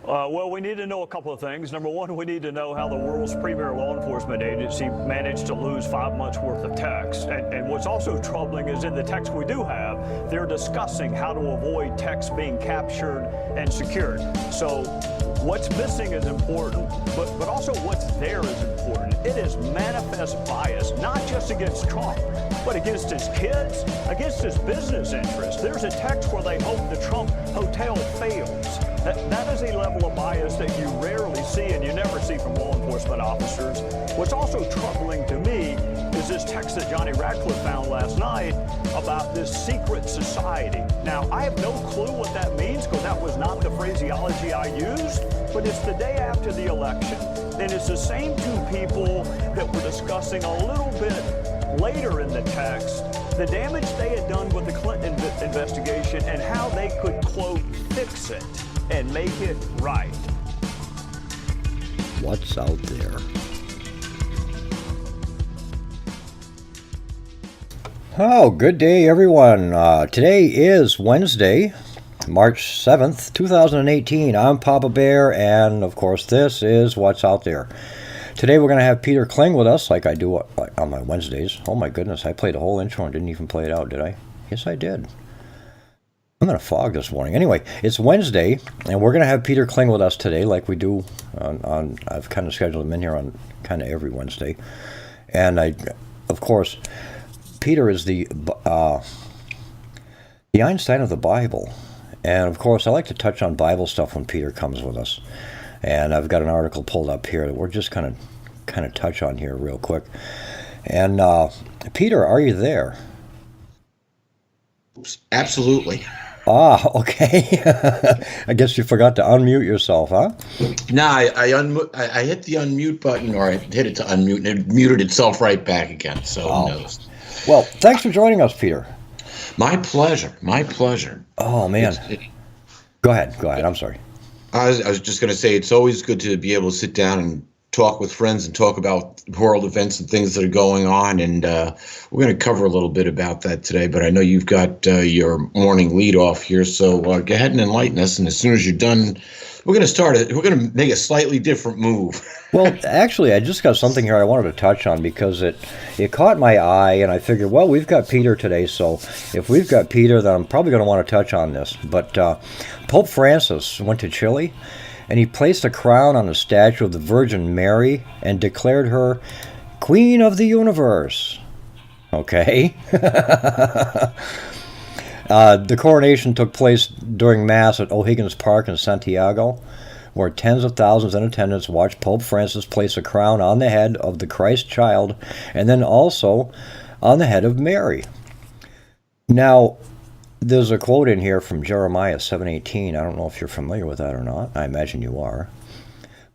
Well, we need to know a couple of things. Number one, we need to know how the world's premier law enforcement agency managed to lose 5 months worth of text. And what's also troubling is in the text we do have, they're discussing how to avoid text being captured and secured. So what's missing is important, but also what's there is important. It is manifest bias, not just against Trump, but against his kids, against his business interests. There's a text where they hope the Trump hotel fails. That is a level of bias that you rarely see and you never see from law enforcement officers. What's also troubling to me is this text that Johnny Ratcliffe found last night about this secret society. Now, I have no clue what that means because that was not the phraseology I used, but it's the day after the election, and it's the same two people that were discussing a little bit later in the text the damage they had done with the Clinton investigation and how they could, quote, fix it and make it right. What's out there? Oh, good day, everyone. Today is Wednesday, March 7th, 2018. I'm Papa Bear, and of course, this is What's Out There. Today we're going to have Peter Kling with us, like I do on my Wednesdays. Oh my goodness, I played the whole intro and didn't even play it out, did I? Yes, I did. I'm in a fog this morning. Anyway, it's Wednesday, and we're going to have Peter Kling with us today, like we do on I've kind of scheduled him in here on kind of every Wednesday. And of course, Peter is the Einstein of the Bible. And of course, I like to touch on Bible stuff when Peter comes with us. And I've got an article pulled up here that we're just kind of touch on here real quick. And Peter, are you there? Absolutely. Ah, okay. I guess you forgot to unmute yourself, huh? No, I hit the unmute button, or I hit it to unmute, and it muted itself right back again. So who knows? Well, thanks for joining us, Peter. My pleasure. My pleasure. Oh man. Go ahead. I'm sorry. I was just going to say it's always good to be able to sit down and talk with friends and talk about world events and things that are going on. And we're going to cover a little bit about that today. But I know you've got your morning lead off here. So go ahead and enlighten us. And as soon as you're done, we're going to start it. We're going to make a slightly different move. Well, actually, I just got something here I wanted to touch on because it caught my eye. And I figured, well, we've got Peter today. So if we've got Peter, then I'm probably going to want to touch on this. But Pope Francis went to Chile, and he placed a crown on a statue of the Virgin Mary and declared her Queen of the Universe. Okay. The coronation took place during Mass at O'Higgins Park in Santiago, where tens of thousands in attendance watched Pope Francis place a crown on the head of the Christ child and then also on the head of Mary. Now, there's a quote in here from Jeremiah 7:18. I don't know if you're familiar with that or not. I imagine you are.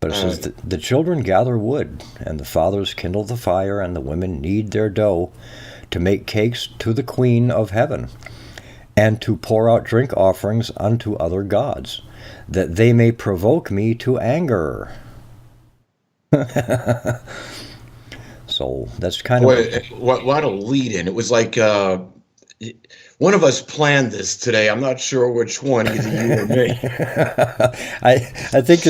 But it says, the children gather wood, and the fathers kindle the fire, and the women knead their dough to make cakes to the Queen of Heaven, and to pour out drink offerings unto other gods, that they may provoke me to anger. So that's kind of... What a lead in. It was like... one of us planned this today. I'm not sure which one, either you or me. I think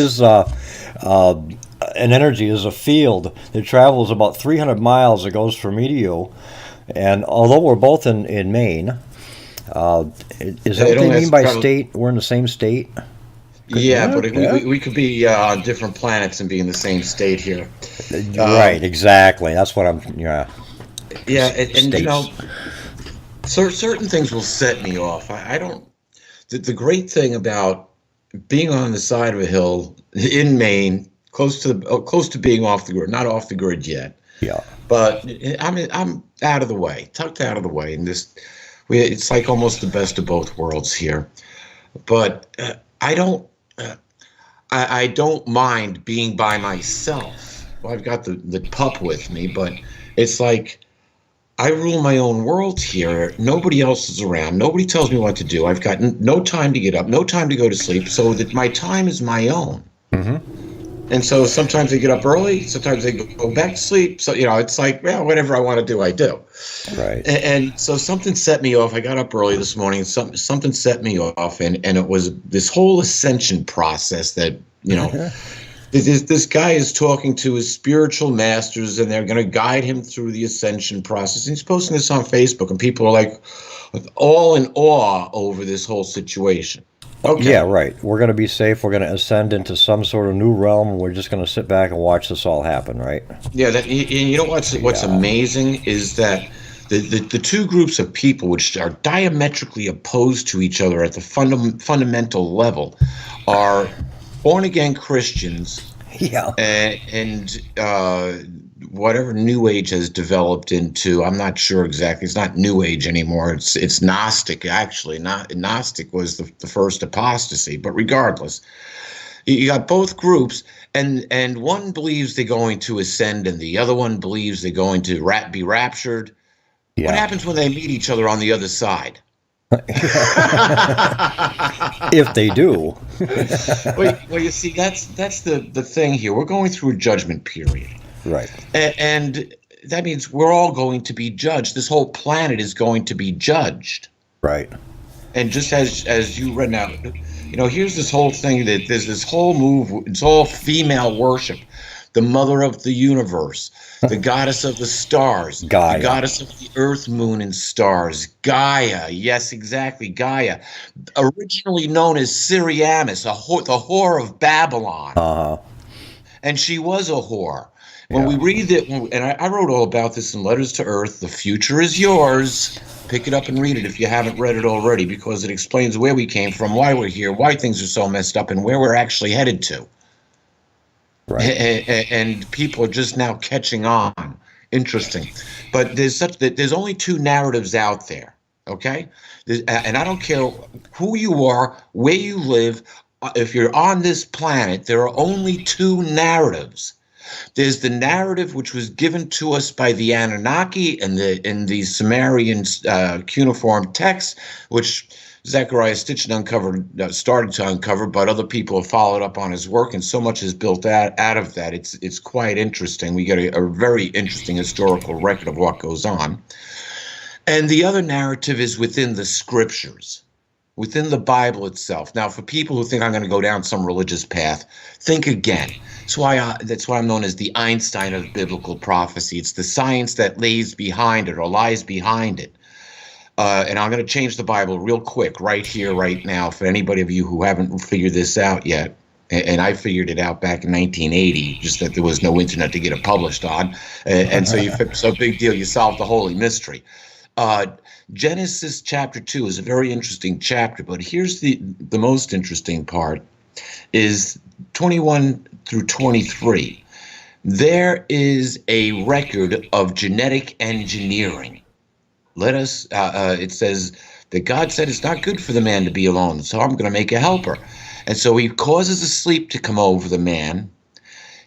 an energy is a field that travels about 300 miles. It goes from me to you. And although we're both in Maine, is that what they mean by state? We're in the same state? Yeah, but we could be on different planets and be in the same state here. Right, exactly. That's what I'm... Yeah, and you know... So certain things will set me off. I don't. The great thing about being on the side of a hill in Maine, close to being off the grid, not off the grid yet. Yeah. But I'm out of the way, tucked out of the way, and it's like almost the best of both worlds here. But I don't mind being by myself. Well, I've got the pup with me, but it's like. I rule my own world here. Nobody else is around. Nobody tells me what to do. I've got no time to get up, no time to go to sleep, so that my time is my own. Mm-hmm. And so sometimes they get up early, sometimes they go back to sleep. So, it's like, well, whatever I want to do, I do. Right. And so something set me off. I got up early this morning, and something set me off. And it was this whole ascension process that, this guy is talking to his spiritual masters, and they're going to guide him through the ascension process. And he's posting this on Facebook, and people are like all in awe over this whole situation. Okay. Yeah, right. We're going to be safe. We're going to ascend into some sort of new realm. And we're just going to sit back and watch this all happen, right? Yeah, and you know what's amazing is that the two groups of people, which are diametrically opposed to each other at the fundamental level, are born-again Christians. Yeah. And whatever New Age has developed into, I'm not sure exactly. It's not New Age anymore. It's Gnostic, actually. Gnostic was the first apostasy. But regardless, you got both groups, and one believes they're going to ascend, and the other one believes they're going to be raptured. Yeah. What happens when they meet each other on the other side? If they do. Well, you see, that's the thing here. We're going through a judgment period. Right. And that means we're all going to be judged. This whole planet is going to be judged. Right. And just as you read now, here's this whole thing that there's this whole move. It's all female worship. The mother of the universe, the goddess of the stars, Gaia. The goddess of the earth, moon, and stars, Gaia. Yes, exactly, Gaia. Originally known as Syriamis, the whore of Babylon. Uh-huh. And she was a whore. When we read it, and I wrote all about this in Letters to Earth, The Future is Yours. Pick it up and read it if you haven't read it already, because it explains where we came from, why we're here, why things are so messed up, and where we're actually headed to. Right. And people are just now catching on. Interesting. But there's only two narratives out there, okay? And I don't care who you are, where you live. If you're on this planet, there are only two narratives. There's the narrative which was given to us by the Anunnaki and the Sumerian cuneiform texts, which Zechariah Stitchin started to uncover, but other people have followed up on his work, and so much is built out of that. It's quite interesting. We get a very interesting historical record of what goes on. And the other narrative is within the scriptures, within the Bible itself. Now, for people who think I'm going to go down some religious path, think again. That's why I'm known as the Einstein of biblical prophecy. It's the science that lays behind it or lies behind it. And I'm going to change the Bible real quick right here, right now, for anybody of you who haven't figured this out yet. And I figured it out back in 1980, just that there was no internet to get it published on. And so big deal, you solved the holy mystery. Genesis chapter 2 is a very interesting chapter, but here's the most interesting part is 21 through 23. There is a record of genetic engineering. It says that God said it's not good for the man to be alone, so I'm going to make a helper. And so he causes a sleep to come over the man.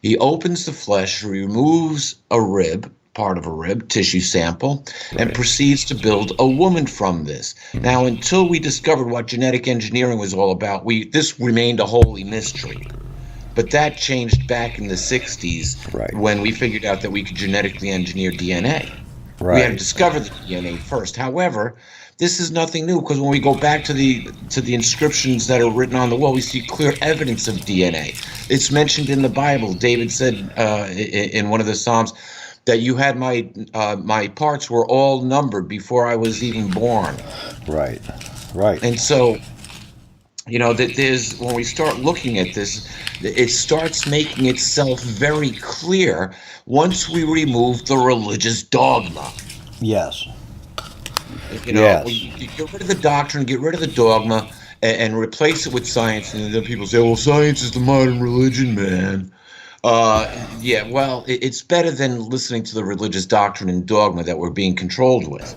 He opens the flesh, removes a rib, part of a rib, tissue sample, and proceeds to build a woman from this. Now, until we discovered what genetic engineering was all about, this remained a holy mystery. But that changed back in the 60s when we figured out that we could genetically engineer DNA. Right. We had to discover the DNA first. However, this is nothing new, because when we go back to the inscriptions that are written on the wall, we see clear evidence of DNA. It's mentioned in the Bible. David said in one of the Psalms that you had my parts were all numbered before I was even born. Right. And so, that there's, when we start looking at this, it starts making itself very clear once we remove the religious dogma. Yes. You get rid of the doctrine, get rid of the dogma, and replace it with science. And then people say, well, science is the modern religion, man. It's better than listening to the religious doctrine and dogma that we're being controlled with.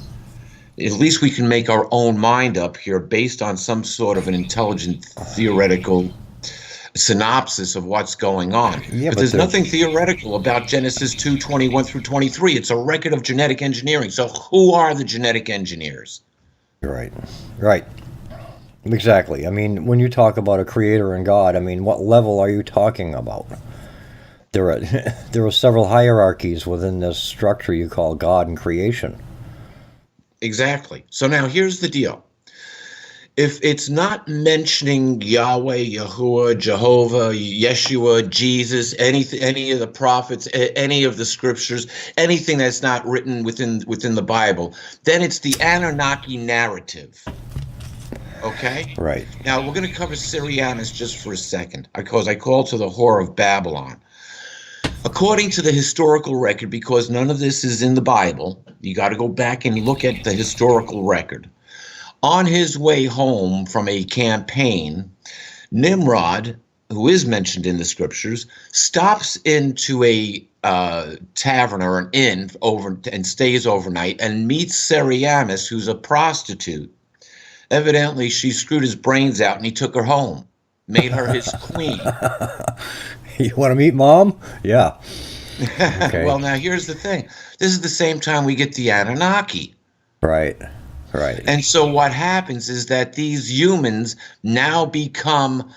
At least we can make our own mind up here based on some sort of an intelligent theoretical synopsis of what's going on. But there's nothing theoretical about Genesis 2:21 through 23. It's a record of genetic engineering. So who are the genetic engineers? Right. Exactly. I mean, when you talk about a creator and God, I mean, what level are you talking about? there are there were several hierarchies within this structure you call God and creation. Exactly. So now here's the deal. If it's not mentioning Yahweh, Yahuwah, Jehovah, Yeshua, Jesus, any of the prophets, any of the scriptures, anything that's not written within the Bible, then it's the Anunnaki narrative. Okay? Right. Now we're going to cover Syrianus just for a second, because I call to the whore of Babylon. According to the historical record, because none of this is in the Bible, you got to go back and look at the historical record. On his way home from a campaign, Nimrod, who is mentioned in the scriptures, stops into a tavern or an inn and stays overnight and meets Semiramis, who's a prostitute. Evidently, she screwed his brains out and he took her home, made her his queen. You want to meet Mom? Yeah. Okay. Well, now here's the thing. This is the same time we get the Anunnaki. Right. Right. And so what happens is that these humans now become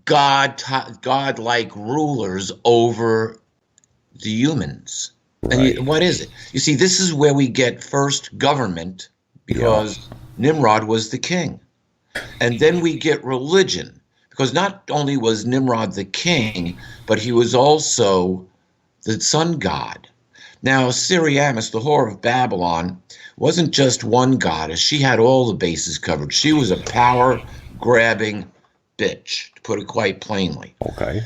godlike rulers over the humans. Right. And what is it? You see, this is where we get first government, because Nimrod was the king. And then we get religion, because not only was Nimrod the king, but he was also the sun god. Now, Syriamis, the whore of Babylon, wasn't just one goddess. She had all the bases covered. She was a power-grabbing bitch, to put it quite plainly. Okay.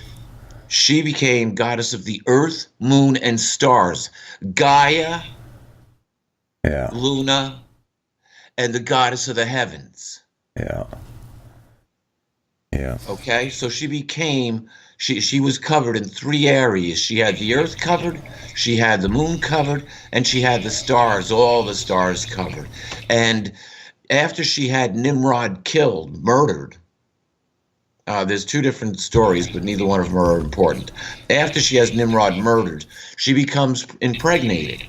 She became goddess of the earth, moon, and stars. Gaia, Yeah. Luna, and the goddess of the heavens. Yeah. Yeah. Okay, so she became, she was covered in three areas. She had the earth covered, she had the moon covered, and she had the stars, all the stars covered. And after she had Nimrod killed, murdered, there's two different stories, but neither one of them are important. After she has Nimrod murdered, she becomes impregnated.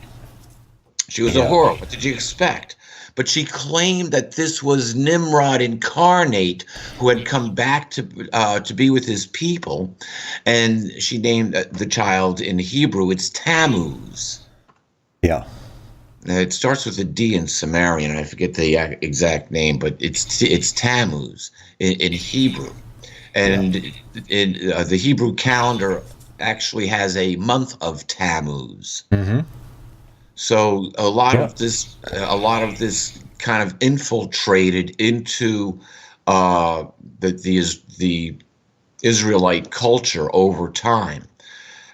She was a whore. What did you expect? But she claimed that this was Nimrod incarnate who had come back to be with his people, and she named the child in Hebrew. It's Tammuz. Yeah. Now, it starts with a D in Sumerian. I forget the exact name, but it's Tammuz in Hebrew, and in the Hebrew calendar actually has a month of Tammuz. Mm-hmm. So a lot of this kind of infiltrated into the Israelite culture over time,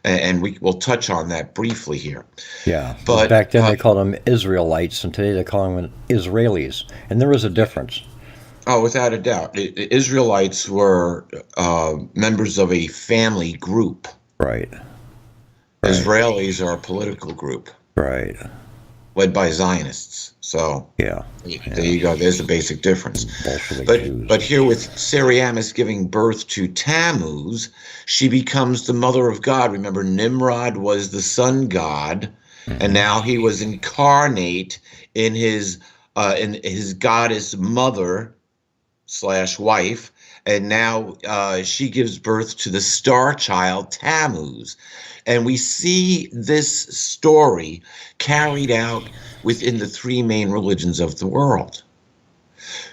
and we'll touch on that briefly here. Yeah, but back then they called them Israelites, and today they call them Israelis, and there is a difference. Oh, without a doubt, Israelites were members of a family group. Right. Israelis are a political group. Right. Led by Zionists. So there you go. There's the basic difference. But here with Syriamis giving birth to Tammuz, she becomes the mother of God. Remember, Nimrod was the sun god, and now he was incarnate in his goddess mother / wife, and now she gives birth to the star child Tammuz. And we see this story carried out within the three main religions of the world.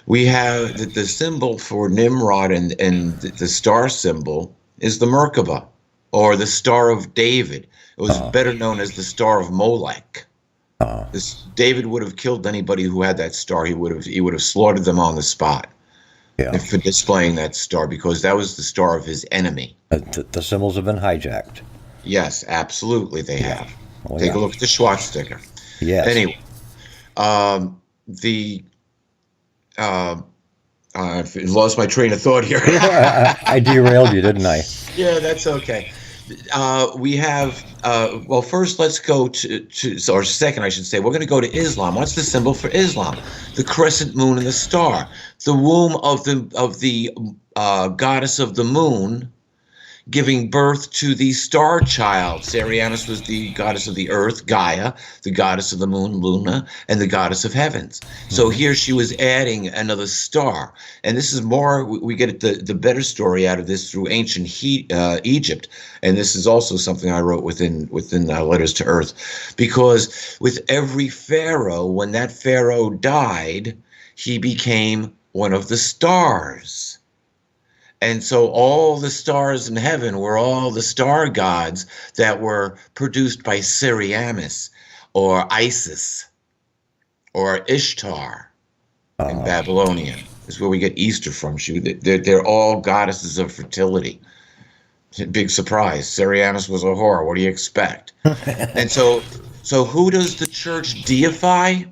We have the symbol for Nimrod and the star symbol is the Merkaba, or the Star of David. It was better known as the Star of Molech. David would have killed anybody who had that star. He would have slaughtered them on the spot. For displaying that star, because that was the star of his enemy. The symbols have been hijacked. Yes, absolutely, they have. Take a look at the swastika. Yes. Anyway, I lost my train of thought here. I derailed you, didn't I? Yeah, that's okay. We have, well, first let's go or second, I should say, we're going to go to Islam. What's the symbol for Islam? The crescent moon and the star. The womb of the goddess of the moon giving birth to the star child. Sarianis was the goddess of the earth, Gaia, the goddess of the moon, Luna, and the goddess of heavens. So here she was adding another star. And this is more, we get the better story out of this through ancient Egypt. And this is also something I wrote within Letters to Earth. Because with every pharaoh, when that pharaoh died, he became one of the stars. And so all the stars in heaven were all the star gods that were produced by Semiramis or Isis or Ishtar in Babylonian. Is where we get Easter from. They're all goddesses of fertility. Big surprise. Semiramis was a whore. What do you expect? And so who does the church deify?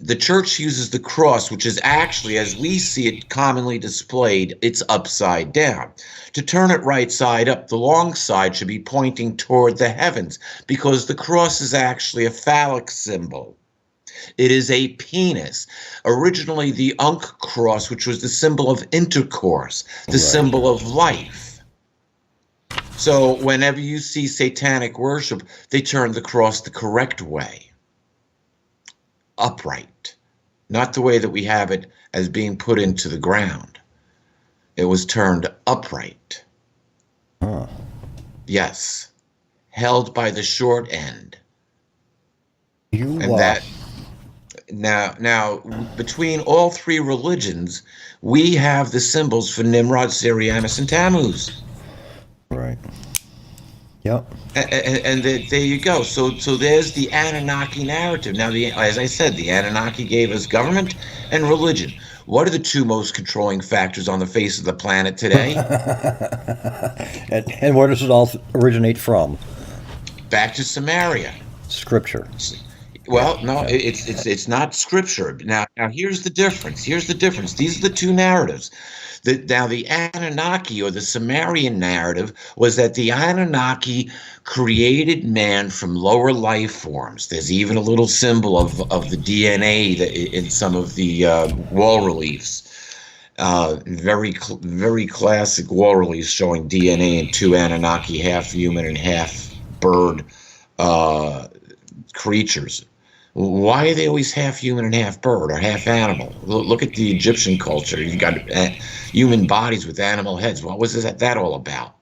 The church uses the cross, which is actually, as we see it commonly displayed, it's upside down. To turn it right side up, the long side should be pointing toward the heavens, because the cross is actually a phallic symbol. It is a penis. Originally, the Ankh cross, which was the symbol of intercourse, the symbol of life. So whenever you see satanic worship, they turn the cross the correct way. Upright, not the way that we have it as being put into the ground. It was turned upright. Yes, held by the short end. That now between all three religions, we have the symbols for Nimrod, Sirianus, and Tammuz. Right. Yep. And there you go. So there's the Anunnaki narrative. Now, as I said, the Anunnaki gave us government and religion. What are the two most controlling factors on the face of the planet today? and where does it all originate from? Back to Samaria. Scripture. Well, no, it's not scripture. Now here's the difference. These are the two narratives. Now the Anunnaki, or the Sumerian narrative, was that the Anunnaki created man from lower life forms. There's even a little symbol of the DNA in some of the wall reliefs. Very classic wall reliefs showing DNA in two Anunnaki, half human and half bird creatures. Why are they always half human and half bird or half animal? Look at the Egyptian culture. You've got human bodies with animal heads. What was that all about?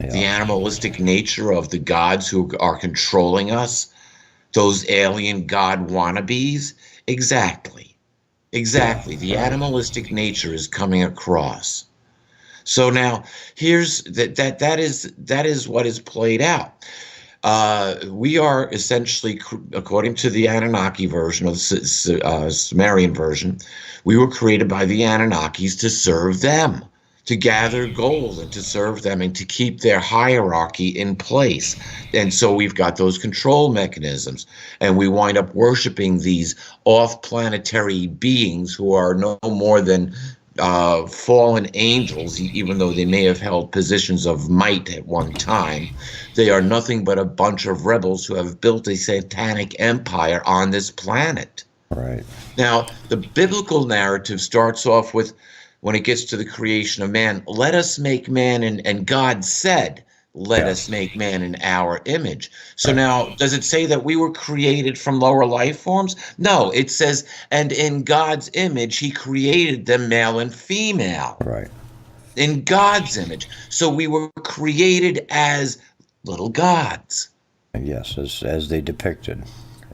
Yeah. The animalistic nature of the gods who are controlling us? Those alien god wannabes? Exactly. The animalistic nature is coming across. So now here's that is what is played out. We are essentially, according to the Anunnaki version, or the Sumerian version, we were created by the Anunnakis to serve them, to gather gold and to serve them and to keep their hierarchy in place. And so we've got those control mechanisms, and we wind up worshiping these off-planetary beings who are no more than fallen angels. Even though they may have held positions of might at one time, they are nothing but a bunch of rebels who have built a satanic empire on this planet. Right. Now, the biblical narrative starts off with, when it gets to the creation of man, let us make man, and God said, let us make man in our image. So now, does it say that we were created from lower life forms? No, it says, and in God's image, he created them male and female. Right. In God's image. So we were created as little gods. Yes, as they depicted,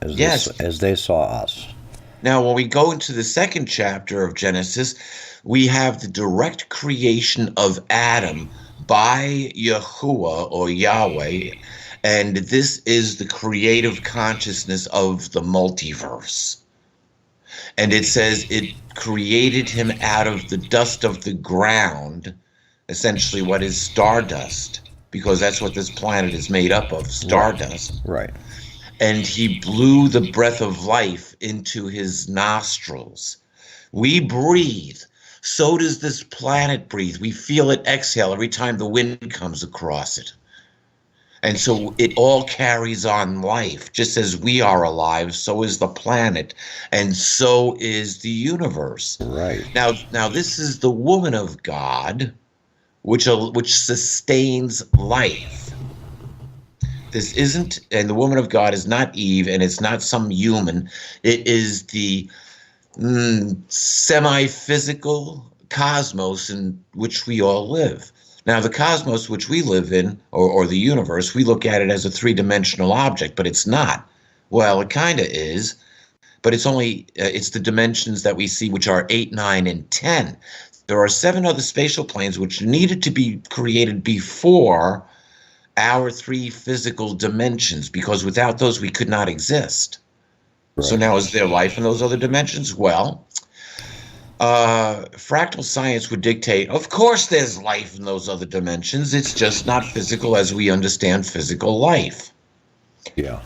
as they saw us. Now, when we go into the second chapter of Genesis, we have the direct creation of Adam by Yahuwah or Yahweh, and this is the creative consciousness of the multiverse. And it says it created him out of the dust of the ground, essentially what is stardust, because that's what this planet is made up of, stardust. Right. And he blew the breath of life into his nostrils. We breathe. So does this planet breathe. We feel it exhale every time the wind comes across it. And so it all carries on life. Just as we are alive, so is the planet, and so is the universe. Right. Now this is the woman of God, which sustains life. This isn't, and the woman of God is not Eve, and it's not some human. It is the semi-physical cosmos in which we all live. Now, the cosmos which we live in, or the universe, we look at it as a three-dimensional object, but it's not. Well, it kind of is, but it's only, it's the dimensions that we see, which are 8, 9, and 10. There are 7 other spatial planes which needed to be created before our 3 physical dimensions, because without those we could not exist. Right. So now, is there life in those other dimensions? Well, fractal science would dictate, of course there's life in those other dimensions. It's just not physical as we understand physical life. Yeah.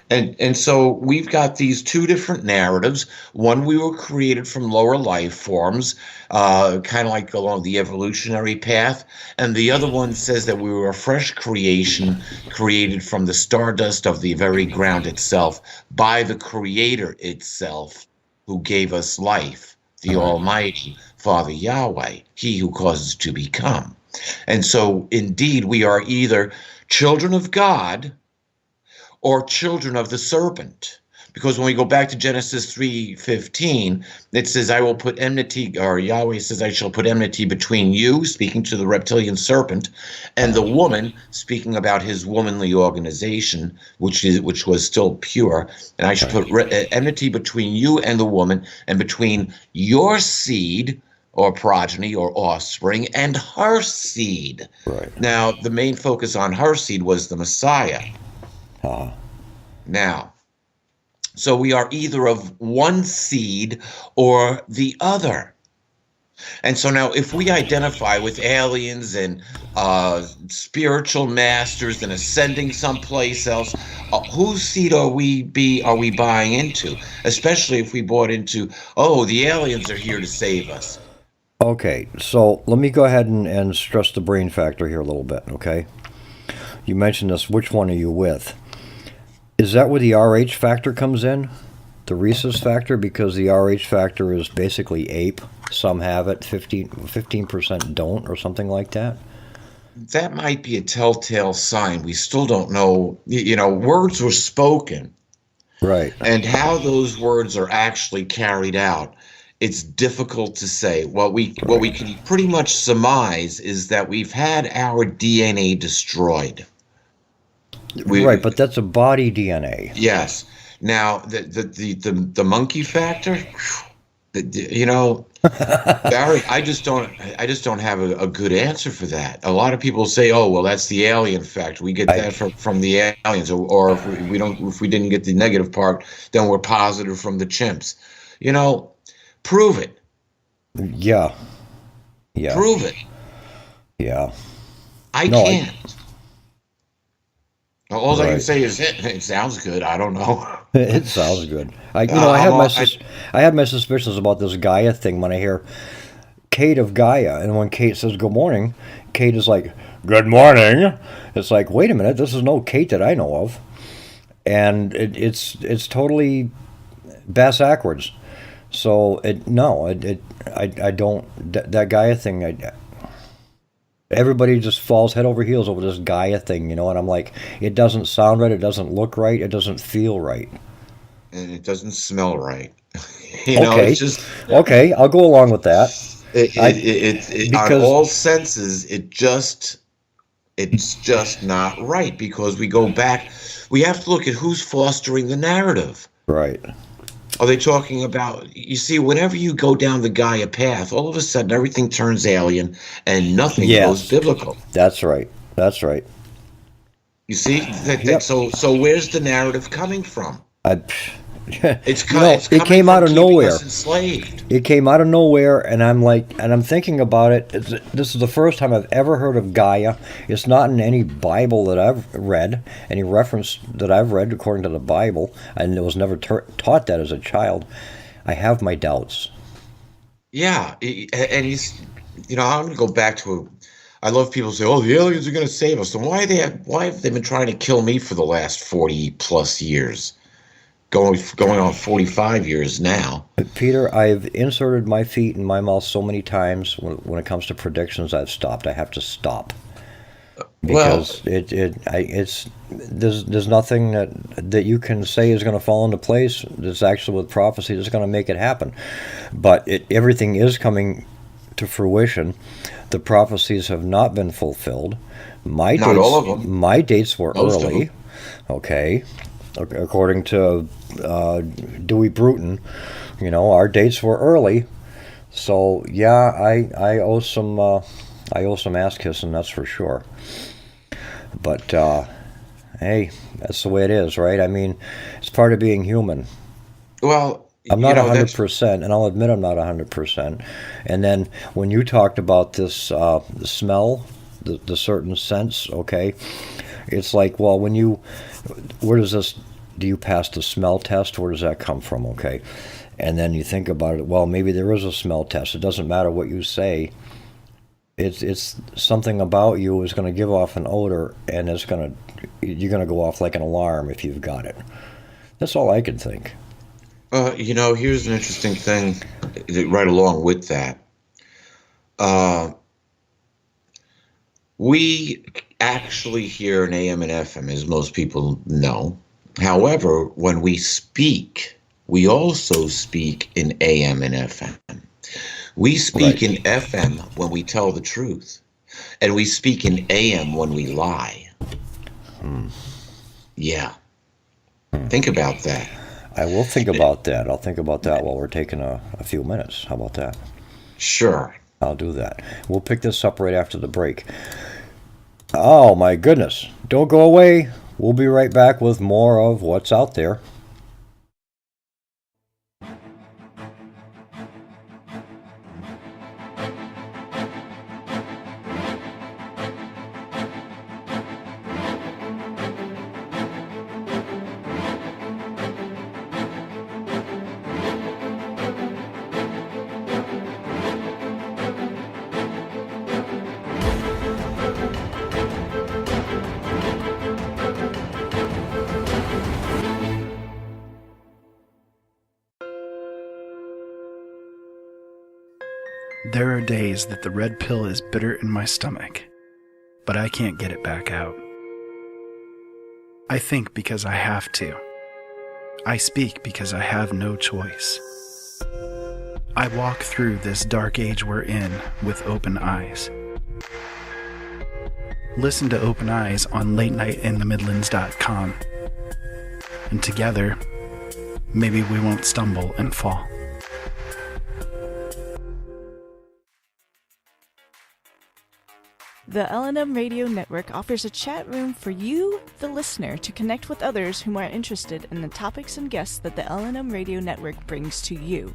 And so we've got these 2 different narratives. One, we were created from lower life forms, kind of like along the evolutionary path. And the other one says that we were a fresh creation created from the stardust of the very ground itself by the Creator itself, who gave us life, the Almighty Father Yahweh, He who causes to become. And so indeed we are either children of God or children of the serpent. Because when we go back to Genesis 3:15, it says, I will put enmity, or Yahweh says, I shall put enmity between you, speaking to the reptilian serpent, and the woman, speaking about his womanly organization, which was still pure. And I shall put enmity between you and the woman, and between your seed, or progeny, or offspring, and her seed. Right. Now, the main focus on her seed was the Messiah. Now, so we are either of one seed or the other. And so now if we identify with aliens and spiritual masters and ascending someplace else, whose seed are we buying into? Especially if we bought into, oh, the aliens are here to save us. Okay, so let me go ahead and stress the brain factor here a little bit, okay? You mentioned this, which one are you with? Is that where the RH factor comes in? The rhesus factor? Because the RH factor is basically ape. Some have it, 15% don't, or something like that. That might be a telltale sign. We still don't know. You know, words were spoken. Right. And how those words are actually carried out, it's difficult to say. What we can pretty much surmise is that we've had our DNA destroyed. Right, but that's a body DNA. Yes. Now the monkey factor, you know, Barry, I just don't have a good answer for that. A lot of people say, oh, well, that's the alien factor. We get that from the aliens, or if we didn't get the negative part, then we're positive from the chimps. You know, prove it. Yeah. Prove it. Yeah. I can't. All I can say is it sounds good. I don't know. It sounds good. I had my suspicions about this Gaia thing when I hear Kate of Gaia, and when Kate says good morning, Kate is like, good morning. It's like, wait a minute, this is no Kate that I know of, and it's totally backwards. So I don't, that Gaia thing. Everybody just falls head over heels over this Gaia thing, you know, and I'm like, it doesn't sound right, it doesn't look right, it doesn't feel right. And it doesn't smell right. You know, it's just... Okay, I'll go along with that. On all senses, it's just not right, because we go back, we have to look at who's fostering the narrative. Right. Are they talking about, you see, whenever you go down the Gaia path, all of a sudden everything turns alien and nothing goes biblical. That's right. You see? So where's the narrative coming from? It came out of nowhere. It came out of nowhere, and I'm thinking about it. This is the first time I've ever heard of Gaia. It's not in any Bible that I've read, any reference that I've read according to the Bible, and it was never taught that as a child. I have my doubts. Yeah, and he's, you know, I'm going to go back to I love people who say, oh, the aliens are going to save us. And why have they been trying to kill me for the last 40 plus years? going on 45 years now. Peter, I've inserted my feet in my mouth so many times when it comes to predictions. I've stopped. I have to stop because there's nothing that you can say is going to fall into place. That's actually with prophecy that's going to make it happen. But everything is coming to fruition. The prophecies have not been fulfilled. Not all of them. My dates were Most early. Okay. According to Dewey Bruton, our dates were early. So yeah, I owe some ass kissing, that's for sure. But hey, that's the way it is, right? I mean, it's part of being human. Well, I'm not 100%, and I'll admit I'm not 100%. And then when you talked about this, the smell, the certain sense, okay, it's like, well, do you pass the smell test? Where does that come from, okay? And then you think about it, well, maybe there is a smell test. It doesn't matter what you say. It's something about you is going to give off an odor, and you're going to go off like an alarm if you've got it. That's all I can think. Here's an interesting thing right along with that. We actually hear an AM and FM, as most people know. However, when we speak, we also speak in AM and FM. We speak in FM when we tell the truth, and we speak in AM when we lie. Yeah. Think about that. I will think about that. I'll think about that while we're taking a few minutes. How about that? Sure. I'll do that. We'll pick this up right after the break. Oh, my goodness. Don't go away. We'll be right back with more of What's Out There. There are days that the red pill is bitter in my stomach, but I can't get it back out. I think because I have to. I speak because I have no choice. I walk through this dark age we're in with open eyes. Listen to Open Eyes on latenightinthemidlands.com. And together, maybe we won't stumble and fall. The L&M Radio Network offers a chat room for you, the listener, to connect with others whom are interested in the topics and guests that the L&M Radio Network brings to you.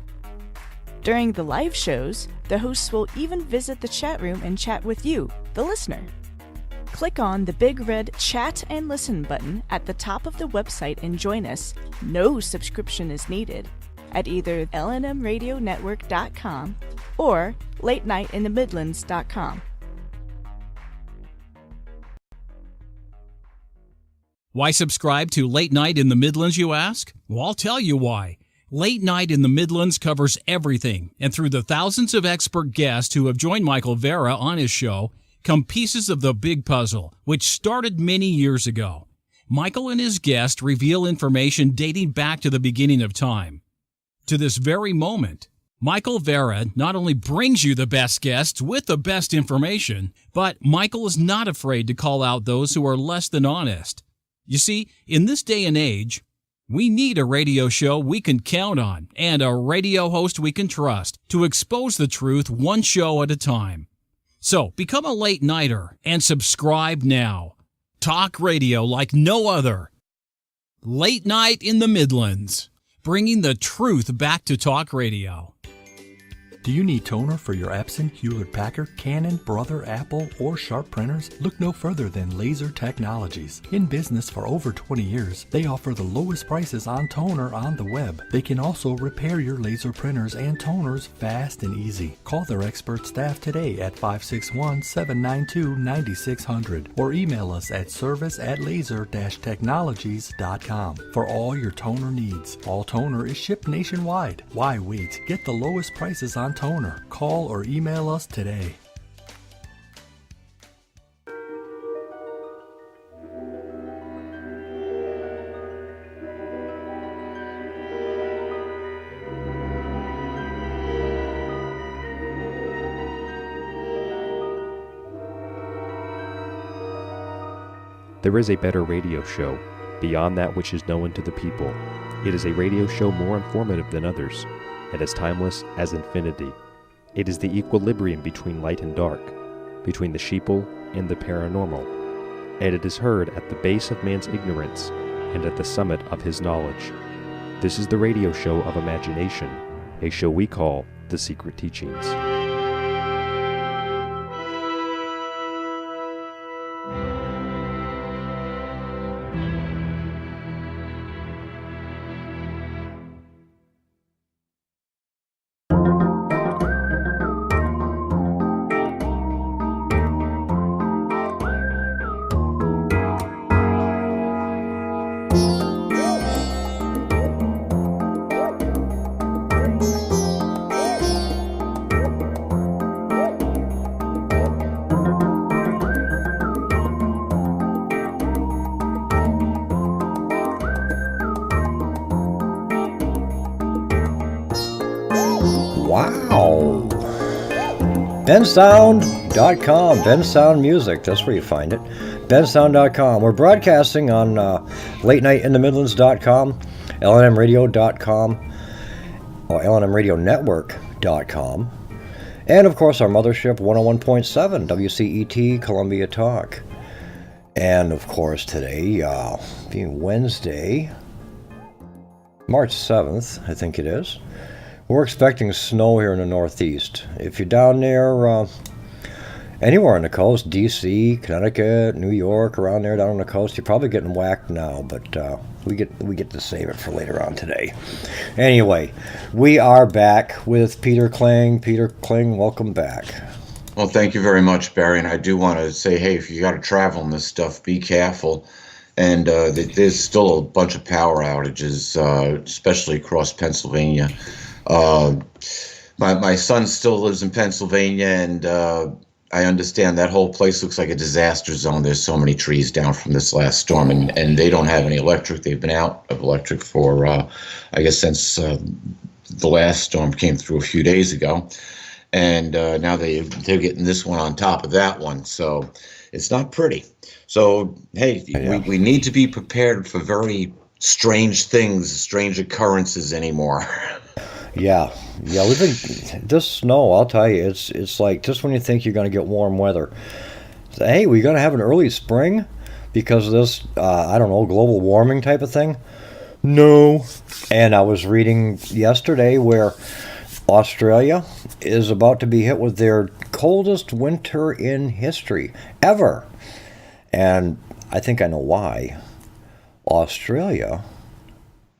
During the live shows, the hosts will even visit the chat room and chat with you, the listener. Click on the big red Chat and Listen button at the top of the website and join us. No subscription is needed at either lnmradionetwork.com or latenightinthemidlands.com. Why subscribe to Late Night in the Midlands, you ask? Well, I'll tell you why. Late Night in the Midlands covers everything, and through the thousands of expert guests who have joined Michael Vera on his show, come pieces of the big puzzle, which started many years ago. Michael and his guests reveal information dating back to the beginning of time. To this very moment, Michael Vera not only brings you the best guests with the best information, but Michael is not afraid to call out those who are less than honest. You see, in this day and age, we need a radio show we can count on and a radio host we can trust to expose the truth one show at a time. So become a late nighter and subscribe now. Talk radio like no other. Late Night in the Midlands, bringing the truth back to talk radio. Do you need toner for your Epson, Hewlett-Packard, Canon, Brother, Apple, or Sharp printers? Look no further than Laser Technologies. In business for over 20 years, they offer the lowest prices on toner on the web. They can also repair your laser printers and toners fast and easy. Call their expert staff today at 561-792-9600 or email us at service@laser-technologies.com for all your toner needs. All toner is shipped nationwide. Why wait? Get the lowest prices on toner. Call or email us today. There is a better radio show, beyond that which is known to the people. It is a radio show more informative than others, and as timeless as infinity. It is the equilibrium between light and dark, between the sheeple and the paranormal, and it is heard at the base of man's ignorance and at the summit of his knowledge. This is the radio show of imagination, a show we call The Secret Teachings. Wow. bensound.com, bensound music, that's where you find it. bensound.com. We're broadcasting on latenightinthemidlands.com, lnmradio.com, or lnmradionetwork.com, and of course our mothership 101.7 WCET Columbia Talk. And of course today, being Wednesday, March 7th, I think it is, we're expecting snow here in the Northeast. If you're down there, anywhere on the coast, D.C., Connecticut, New York, around there down on the coast, you're probably getting whacked now, but we get to save it for later on today. Anyway, we are back with Peter Kling. Peter Kling, welcome back. Well, thank you very much, Barry. And I do want to say, hey, if you got to travel on this stuff, be careful. And there's still a bunch of power outages, especially across Pennsylvania. My son still lives in Pennsylvania, and I understand that whole place looks like a disaster zone. There's so many trees down from this last storm, and they don't have any electric. They've been out of electric for, I guess, since the last storm came through a few days ago. And now they're getting this one on top of that one. So it's not pretty. So, hey, we need to be prepared for very strange things, strange occurrences anymore. Yeah, we think this snow, I'll tell you, it's like just when you think you're going to get warm weather. So, hey, we're going to have an early spring because of this, I don't know, global warming type of thing. No. And I was reading yesterday where Australia is about to be hit with their coldest winter in history, ever. And I think I know why. Australia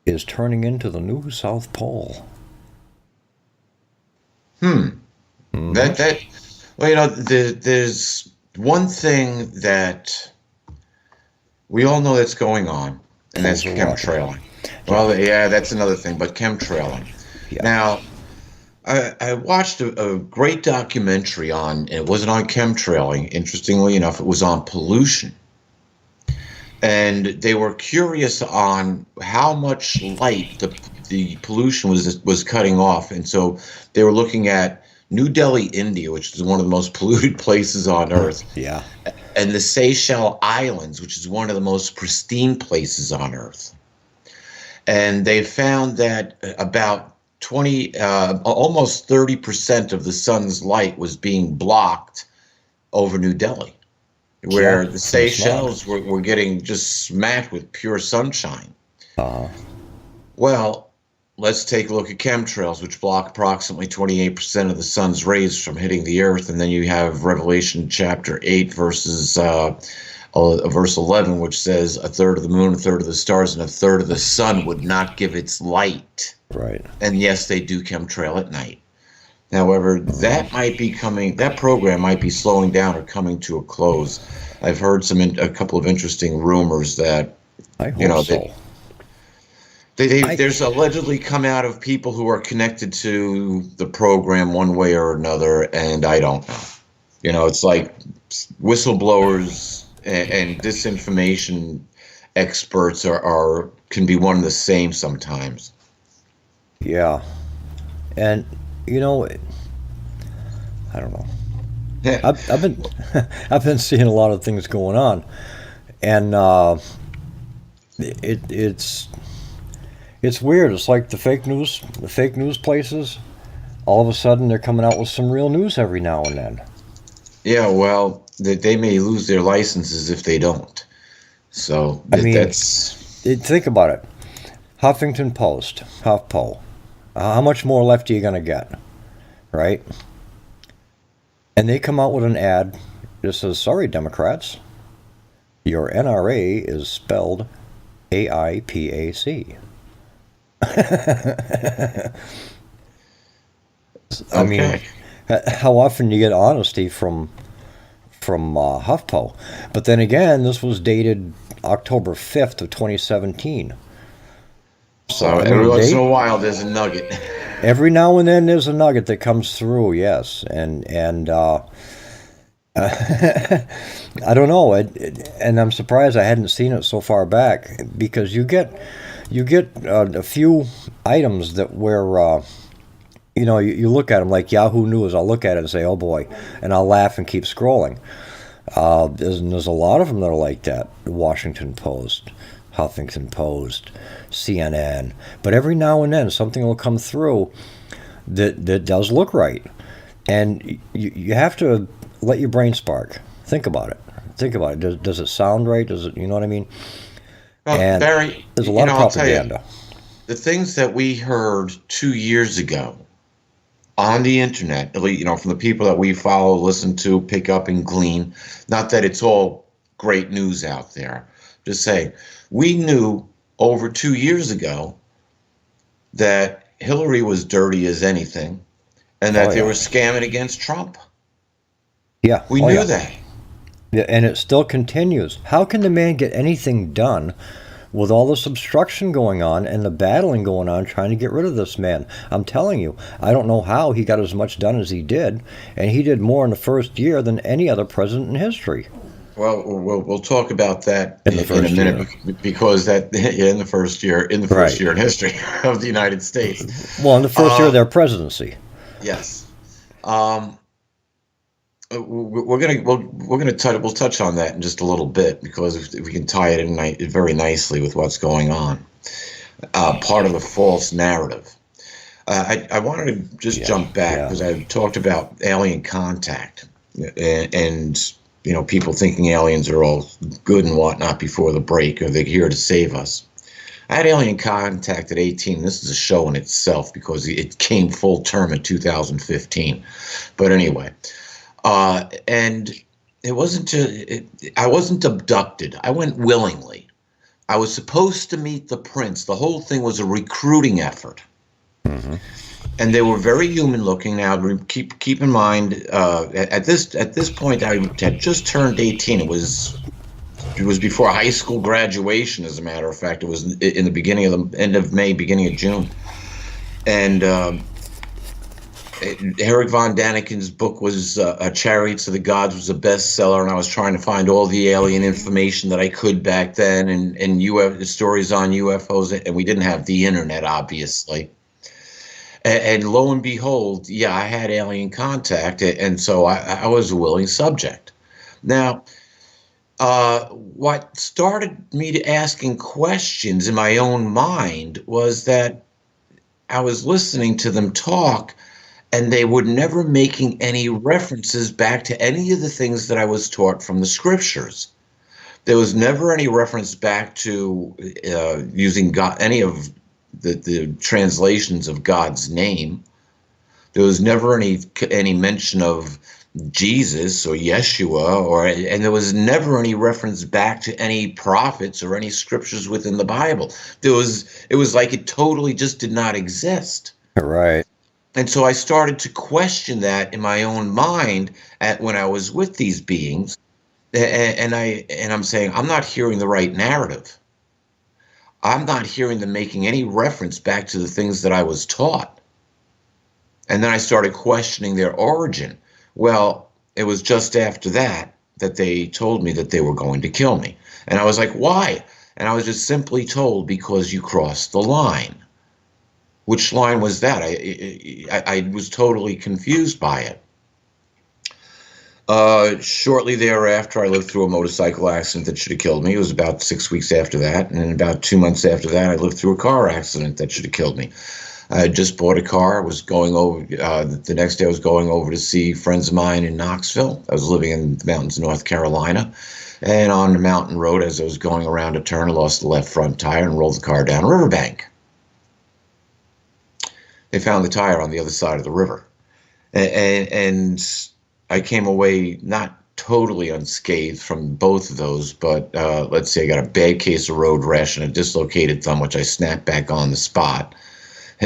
is turning into the new South Pole. Mm-hmm. Well, there's one thing that we all know that's going on, and that's chemtrailing. Well, yeah, that's another thing, but chemtrailing. Yeah. Now, I watched a great documentary on, and it wasn't on chemtrailing, interestingly enough, it was on pollution. And they were curious on how much light the pollution was cutting off. And so they were looking at New Delhi, India, which is one of the most polluted places on Earth. Yeah. And the Seychelles Islands, which is one of the most pristine places on Earth. And they found that about almost 30% of the sun's light was being blocked over New Delhi, where the Seychelles were getting just smacked with pure sunshine. Well, let's take a look at chemtrails, which block approximately 28% of the sun's rays from hitting the earth. And then you have Revelation chapter 8, verse 11, which says a third of the moon, a third of the stars, and a third of the sun would not give its light. Right. And yes, they do chemtrail at night. However, that program might be slowing down or coming to a close. I've heard a couple of interesting rumors that, I hope so. There's allegedly come out of people who are connected to the program one way or another, and I don't know. It's like whistleblowers and disinformation experts can be one and the same sometimes. Yeah. And I don't know. Yeah. I've been seeing a lot of things going on, and it's weird. It's like the fake news places. All of a sudden, they're coming out with some real news every now and then. Yeah, well, they may lose their licenses if they don't. So think about it. Huffington Post, HuffPo. How much more left are you going to get? Right? And they come out with an ad that says, sorry, Democrats, your NRA is spelled AIPAC. I mean, how often do you get honesty from HuffPo? But then again, this was dated October 5th of 2017. So every once in a while, there's a nugget. Every now and then, there's a nugget that comes through. Yes, and I don't know, and I'm surprised I hadn't seen it so far back, because you get a few items that where you look at them like Yahoo News. I'll look at it and say, oh boy, and I'll laugh and keep scrolling. There's a lot of them that are like that. The Washington Post, Huffington Post, CNN. But every now and then something will come through that does look right. And you have to let your brain spark. Think about it. Does it sound right? Does it, you know what I mean? Well, and Barry, there's a lot of propaganda. The things that we heard 2 years ago on the internet, from the people that we follow, listen to, pick up, and glean, not that it's all great news out there, just say, we knew over 2 years ago that Hillary was dirty as anything, and that they were scamming against Trump. Yeah. We knew that. Yeah, and it still continues. How can the man get anything done with all this obstruction going on and the battling going on trying to get rid of this man? I'm telling you, I don't know how he got as much done as he did, and he did more in the first year than any other president in history. Well, we'll talk about that in a minute, because in the first year in history of the United States. Well, in the first year of their presidency. Yes. We'll touch on that in just a little bit, because if we can tie it in very nicely with what's going on. Part of the false narrative. I wanted to just jump back, because I talked about alien contact and people thinking aliens are all good and whatnot before the break, or they're here to save us. I had alien contact at 18. This is a show in itself, because it came full term in 2015. But anyway. And it wasn't I wasn't abducted. I went willingly. I was supposed to meet the prince. The whole thing was a recruiting effort. Mm-hmm. And they were very human looking. Now, keep in mind, at this point, I had just turned 18. It was before high school graduation, as a matter of fact. It was in the end of May, beginning of June. And Eric von Daniken's book was Chariots of the Gods was a bestseller, and I was trying to find all the alien information that I could back then, and stories on UFOs, and we didn't have the internet, obviously. And lo and behold, I had alien contact, and so I was a willing subject. Now, what started me to asking questions in my own mind was that I was listening to them talk, and they were never making any references back to any of the things that I was taught from the scriptures. There was never any reference back to using God, any of the translations of God's name. There was never any mention of Jesus or Yeshua, and there was never any reference back to any prophets or any scriptures within the Bible. It was like it totally just did not exist. Right. And so I started to question that in my own mind when I was with these beings, and I'm saying, I'm not hearing the right narrative. I'm not hearing them making any reference back to the things that I was taught. And then I started questioning their origin. Well, it was just after that they told me that they were going to kill me. And I was like, why? And I was just simply told, because you crossed the line. Which line was that? I was totally confused by it. Shortly thereafter, I lived through a motorcycle accident that should have killed me. It was about 6 weeks after that. And then about 2 months after that, I lived through a car accident that should have killed me. I had just bought a car. I was going over, the next day I was going over to see friends of mine in Knoxville. I was living in the mountains of North Carolina. And on the mountain road, as I was going around a turn, I lost the left front tire and rolled the car down a riverbank. They found the tire on the other side of the river. And I came away not totally unscathed from both of those, but let's say I got a bad case of road rash and a dislocated thumb, which I snapped back on the spot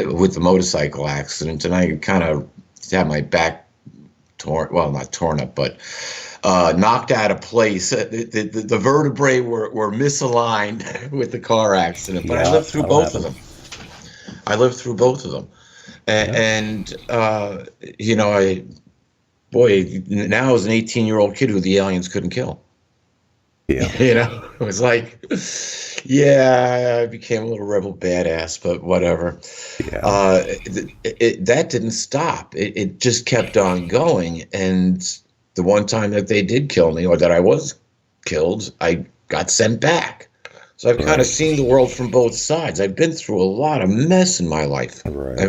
with the motorcycle accident. And I kind of had my back torn, well, not torn up, but knocked out of place. The vertebrae were misaligned with the car accident, but I lived through both of them. And you know, now as an 18-year-old kid who the aliens couldn't kill. Yeah. You know, it was like, yeah, I became a little rebel badass, but whatever. Yeah. That didn't stop. It just kept on going. And the one time that they did kill me, or that I was killed, I got sent back. So I've kind of seen the world from both sides. I've been through a lot of mess in my life. Right.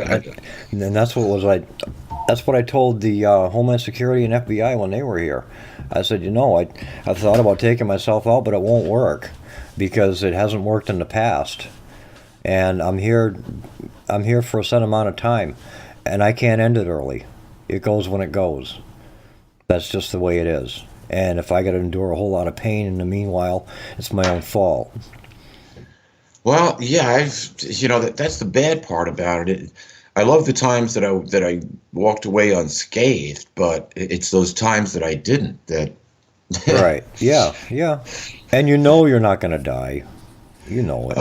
And that's what was like. That's what I told the Homeland Security and FBI when they were here. I said, you know, I've thought about taking myself out, but it won't work because it hasn't worked in the past. And I'm here for a set amount of time, and I can't end it early. It goes when it goes. That's just the way it is. And if I got to endure a whole lot of pain in the meanwhile, it's my own fault. Well, yeah, that's the bad part about it. I love the times that I walked away unscathed, but it's those times that I didn't. That right? Yeah. And you know you're not going to die. You know it.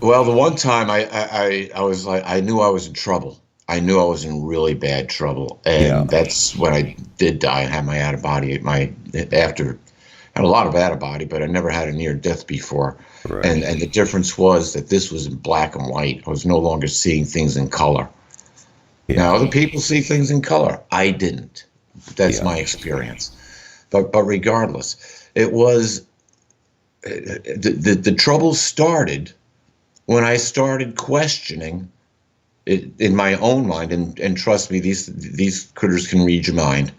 Well, the one time I was like, I knew I was in trouble. I knew I was in really bad trouble, and that's when I did die and had my out of body. Had a lot of out of body, but I never had a near death before. Right. And the difference was that this was in black and white. I was no longer seeing things in color. Yeah. Now, other people see things in color. I didn't. That's my experience. But regardless, it was the trouble started when I started questioning it in my own mind. And trust me, these critters can read your mind.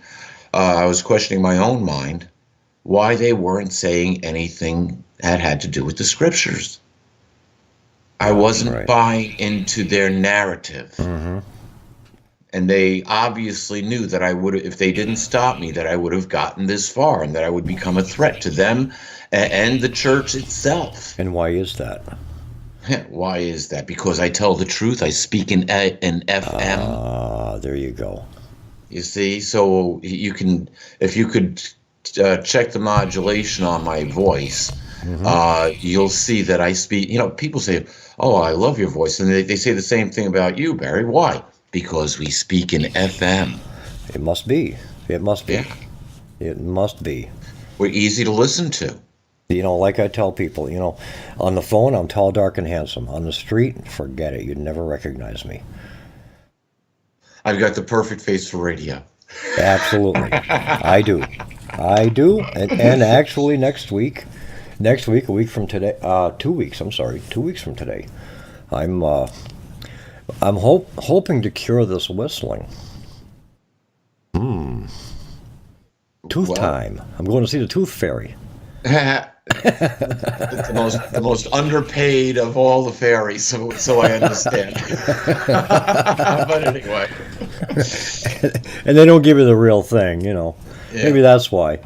I was questioning my own mind why they weren't saying anything that had to do with the scriptures. I wasn't buying into their narrative. Mm-hmm. And they obviously knew that I would, if they didn't stop me, that I would have gotten this far and that I would become a threat to them and the church itself. And why is that? Why is that? Because I tell the truth. I speak in FM. There you go. You see, so you can, if you could check the modulation on my voice, you'll see that I speak. You know, people say, "Oh, I love your voice," and they say the same thing about you, Barry. Why? Because we speak in FM. It must be. It must be. Yeah. It must be. We're easy to listen to. You know, like I tell people, you know, on the phone, I'm tall, dark, and handsome. On the street, forget it. You'd never recognize me. I've got the perfect face for radio. Absolutely. I do. And actually next week, a week from today, 2 weeks, I'm sorry, 2 weeks from today, I'm hoping to cure this whistling. Tooth time. I'm going to see the tooth fairy. It's the most underpaid of all the fairies, so I understand. But anyway, And they don't give you the real thing, you know. yeah, Maybe that's why.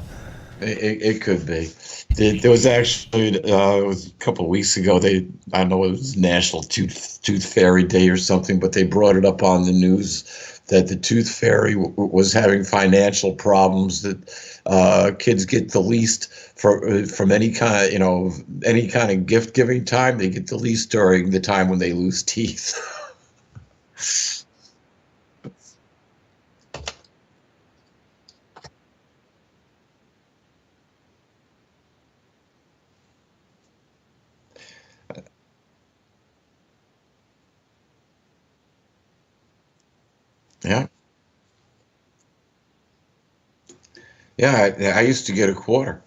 it could be. There was actually it was a couple of weeks ago. I don't know, it was National Tooth Fairy Day or something, but they brought it up on the news that the Tooth Fairy was having financial problems. That kids get the least from any kind, any kind of gift giving time. They get the least during the time when they lose teeth. Yeah, yeah. I used to get a quarter.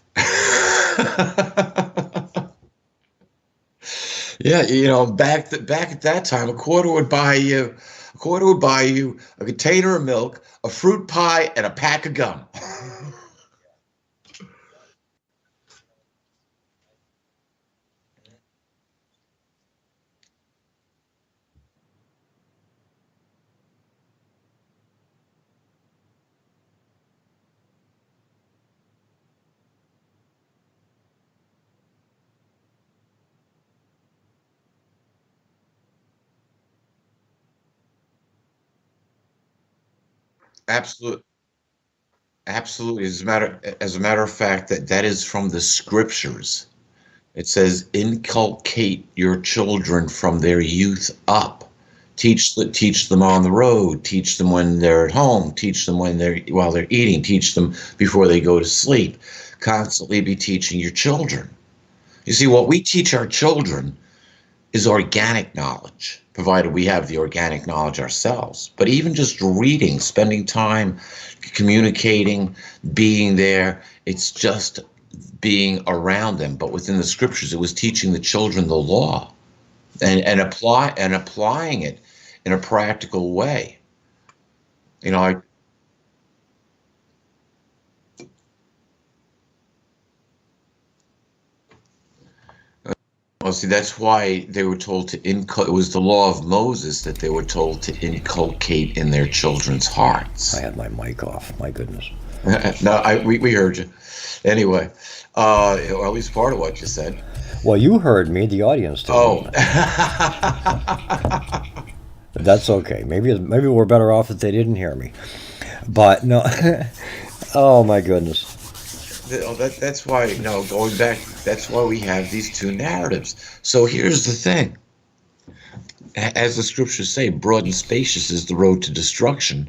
Yeah, back at that time, a quarter would buy you a container of milk, a fruit pie, and a pack of gum. Absolutely, absolutely. As a matter of fact, that is from the scriptures. It says, "Inculcate your children from their youth up. Teach them on the road. Teach them when they're at home. Teach them while they're eating. Teach them before they go to sleep. Constantly be teaching your children." You see, what we teach our children is organic knowledge, provided we have the organic knowledge ourselves. But even just reading, spending time communicating, being there, it's just being around them. But within the scriptures, it was teaching the children the law and applying it in a practical way. You know, I well, see, that's why they were told to it was the law of Moses that they were told to inculcate in their children's hearts. I had my mic off. My goodness. No, we heard you. Anyway, or at least part of what you said. Well, you heard me. The audience didn't. Oh, That's okay. Maybe we're better off if they didn't hear me. But no. Oh my goodness. that's why, going back, that's why we have these two narratives. So here's the thing. As the scriptures say, broad and spacious is the road to destruction.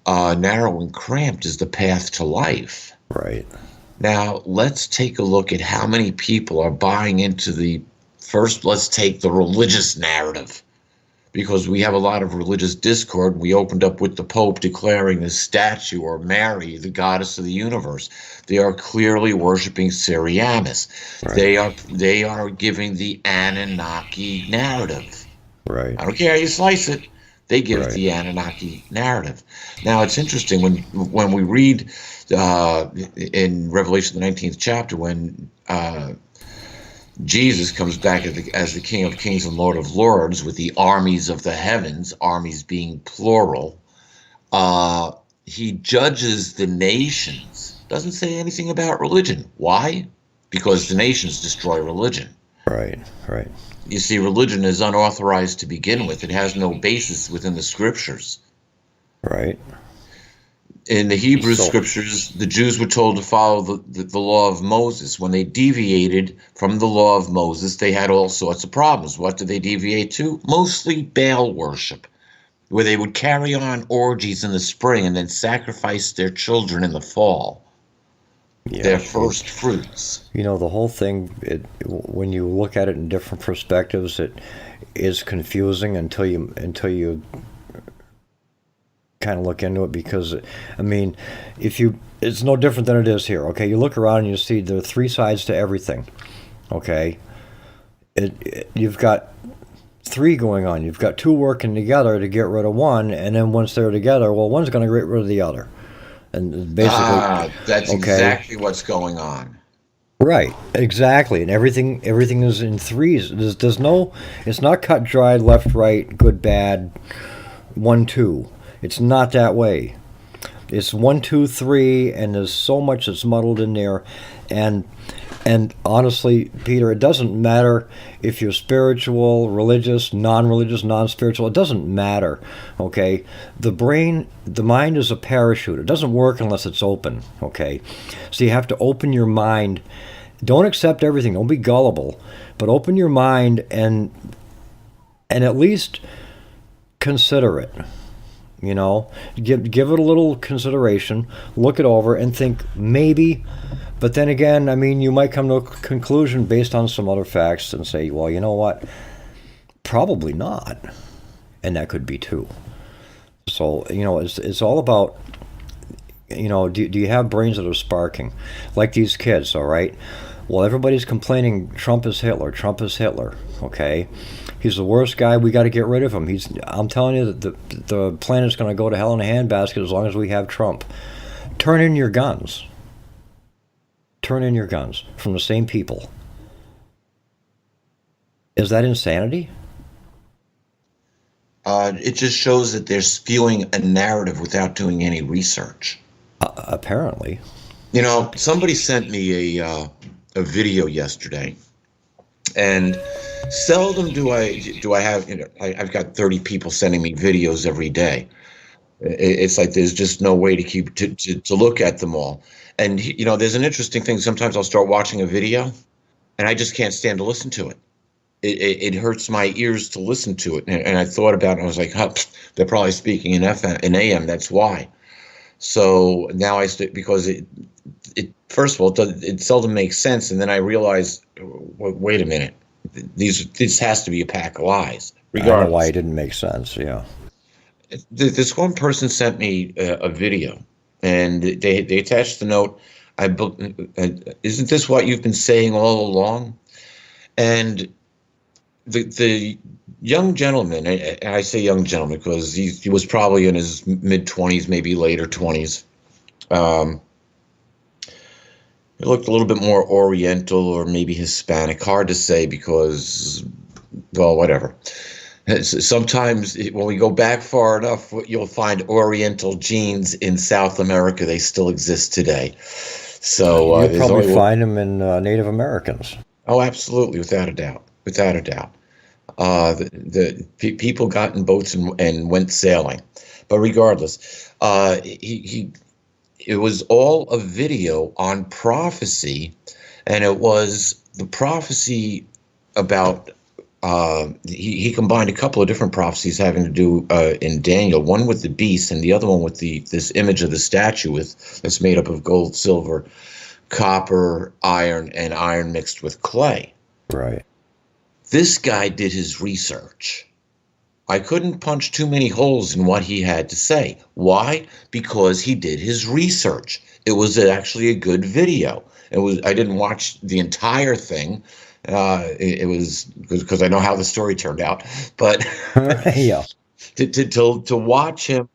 Narrow and cramped is the path to life. Right. Now, let's take a look at how many people are buying into let's take the religious narrative, because we have a lot of religious discord. We opened up with the Pope declaring the statue, or Mary, the goddess of the universe. They are clearly worshiping Syrianus. Right. They are giving the Anunnaki narrative. Right. I don't care how you slice it. They give the Anunnaki narrative. Now, it's interesting when we read in Revelation, the 19th chapter, when Jesus comes back as the King of Kings and Lord of Lords with the armies of the heavens, armies being plural. He judges the nations. Doesn't say anything about religion. Why? Because the nations destroy religion. Right. You see, religion is unauthorized to begin with. It has no basis within the scriptures. Right. In the Hebrew scriptures, the Jews were told to follow the law of Moses. When they deviated from the law of Moses, they had all sorts of problems. What did they deviate to? Mostly Baal worship, where they would carry on orgies in the spring and then sacrifice their children in the fall. Yeah, their first fruits. The whole thing, when you look at it in different perspectives, it is confusing until you kind of look into it, because it's no different than it is here. Okay, you look around and you see there are three sides to everything. Okay, you've got three going on. You've got two working together to get rid of one, and then once they're together, well, one's going to get rid of the other. And basically, that's exactly what's going on. Right, exactly, and everything is in threes. There's no, it's not cut dry, left, right, good, bad, 1, 2. It's not that way. It's 1, 2, 3, and there's so much that's muddled in there, and honestly, Peter, it doesn't matter if you're spiritual, religious, non-religious, non-spiritual. It doesn't matter. Okay, the mind is a parachute. It doesn't work unless it's open. Okay, so you have to open your mind. Don't accept everything. Don't be gullible, but open your mind and at least consider it. You know, give it a little consideration, look it over, and think maybe. But then again, I mean, you might come to a conclusion based on some other facts and say, well, you know what? Probably not, and that could be too. So you know, it's all about, you know, do you have brains that are sparking, like these kids? All right. Well, everybody's complaining Trump is Hitler. Trump is Hitler. Okay, he's the worst guy. We got to get rid of him. I'm telling you that the planet's going to go to hell in a handbasket as long as we have Trump. Turn in your guns. Turn in your guns from the same people. Is that insanity? It just shows that they're spewing a narrative without doing any research. Apparently. You know, somebody sent me a video yesterday, and seldom do I have, you know, I've got 30 people sending me videos every day. It's like there's just no way to keep to look at them all. And you know, there's an interesting thing. Sometimes I'll start watching a video, and I just can't stand to listen to it. It hurts my ears to listen to it. And I thought about it, and I was like, huh, they're probably speaking in FM, in AM. That's why. So now because it first of all, it seldom makes sense, and then I realized, wait a minute, this has to be a pack of lies. Regardless, I don't know why it didn't make sense. Yeah. This one person sent me a video, and they attached the note. Isn't this what you've been saying all along? And the young gentleman, and I say young gentleman because he was probably in his mid-20s, maybe later 20s. He looked a little bit more Oriental or maybe Hispanic. Hard to say because, well, whatever. Sometimes when we go back far enough, you'll find Oriental genes in South America. They still exist today. So you'll probably find them in Native Americans. Oh, absolutely, without a doubt, without a doubt. The people got in boats and went sailing, but regardless, it was all a video on prophecy, and it was the prophecy about. He combined a couple of different prophecies having to do in Daniel, one with the beast and the other one with this image of the statue that's made up of gold, silver, copper, iron, and iron mixed with clay. Right. This guy did his research. I couldn't punch too many holes in what he had to say. Why? Because he did his research. It was actually a good video. I didn't watch the entire thing. It was because I know how the story turned out, but yeah, to watch him,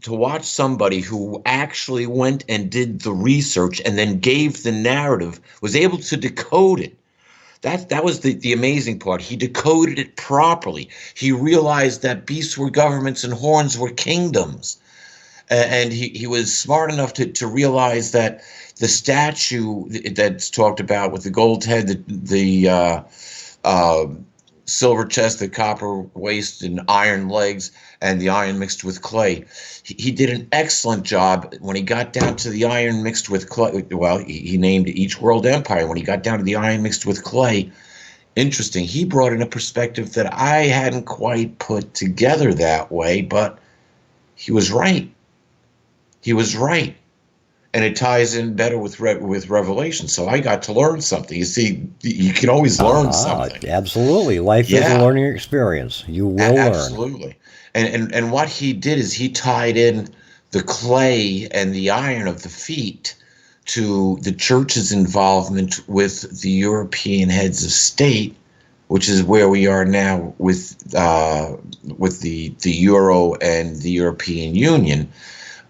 to watch somebody who actually went and did the research and then gave the narrative, was able to decode it. That was the amazing part. He decoded it properly. He realized that beasts were governments and horns were kingdoms. And he was smart enough to realize that the statue that's talked about with the gold head, the silver chest, the copper waist, and iron legs, and the iron mixed with clay. He did an excellent job when he got down to the iron mixed with clay. Well, he named each world empire. When he got down to the iron mixed with clay, interesting, he brought in a perspective that I hadn't quite put together that way, but he was right. He was right. And it ties in better with Revelation. So I got to learn something. You see, you can always learn something. Absolutely. Life is a learning experience. You will learn. Absolutely. And what he did is he tied in the clay and the iron of the feet to the church's involvement with the European heads of state, which is where we are now with the Euro and the European Union.